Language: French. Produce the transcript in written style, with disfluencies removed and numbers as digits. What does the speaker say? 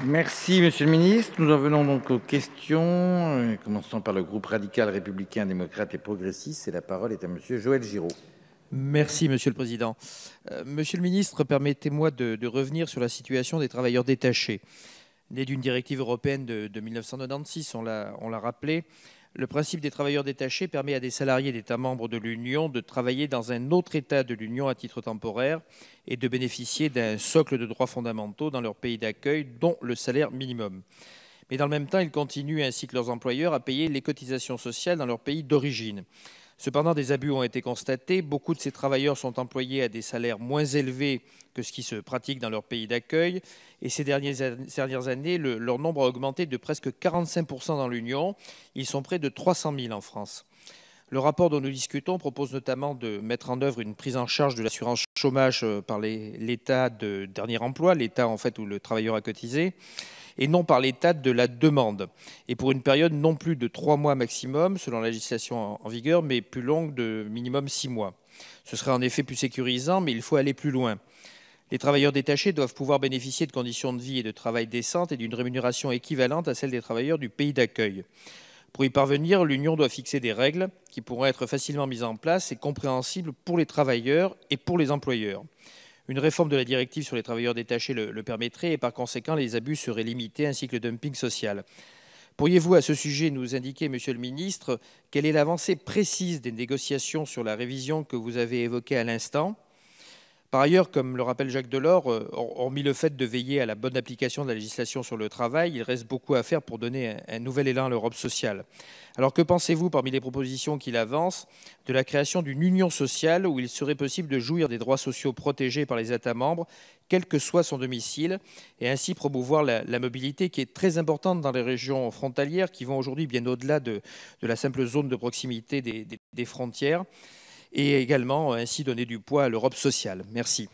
Merci, Monsieur le Ministre. Nous en venons donc aux questions, commençons par le groupe radical républicain, démocrate et progressiste. Et la parole est à Monsieur Joël Giraud. Merci, Monsieur le Président. Monsieur le Ministre, permettez-moi de revenir sur la situation des travailleurs détachés. Né d'une directive européenne de 1996, on l'a rappelé, le principe des travailleurs détachés permet à des salariés d'États membres de l'Union de travailler dans un autre État de l'Union à titre temporaire et de bénéficier d'un socle de droits fondamentaux dans leur pays d'accueil, dont le salaire minimum. Mais dans le même temps, ils continuent, ainsi que leurs employeurs, à payer les cotisations sociales dans leur pays d'origine. Cependant, des abus ont été constatés. Beaucoup de ces travailleurs sont employés à des salaires moins élevés que ce qui se pratique dans leur pays d'accueil. Et ces dernières années, leur nombre a augmenté de presque 45% dans l'Union. Ils sont près de 300 000 en France. Le rapport dont nous discutons propose notamment de mettre en œuvre une prise en charge de l'assurance chômage par l'État de dernier emploi, l'État en fait où le travailleur a cotisé, et non par l'état de la demande, et pour une période non plus de 3 mois maximum, selon la législation en vigueur, mais plus longue de minimum 6 mois. Ce serait en effet plus sécurisant, mais il faut aller plus loin. Les travailleurs détachés doivent pouvoir bénéficier de conditions de vie et de travail décentes et d'une rémunération équivalente à celle des travailleurs du pays d'accueil. Pour y parvenir, l'Union doit fixer des règles qui pourront être facilement mises en place et compréhensibles pour les travailleurs et pour les employeurs. Une réforme de la directive sur les travailleurs détachés le permettrait et par conséquent les abus seraient limités ainsi que le dumping social. Pourriez-vous à ce sujet nous indiquer, Monsieur le Ministre, quelle est l'avancée précise des négociations sur la révision que vous avez évoquée à l'instant ? Par ailleurs, comme le rappelle Jacques Delors, hormis le fait de veiller à la bonne application de la législation sur le travail, il reste beaucoup à faire pour donner un nouvel élan à l'Europe sociale. Alors que pensez-vous, parmi les propositions qu'il avance, de la création d'une union sociale où il serait possible de jouir des droits sociaux protégés par les États membres, quel que soit son domicile, et ainsi promouvoir la mobilité qui est très importante dans les régions frontalières qui vont aujourd'hui bien au-delà de la simple zone de proximité des frontières, et également ainsi donner du poids à l'Europe sociale. Merci.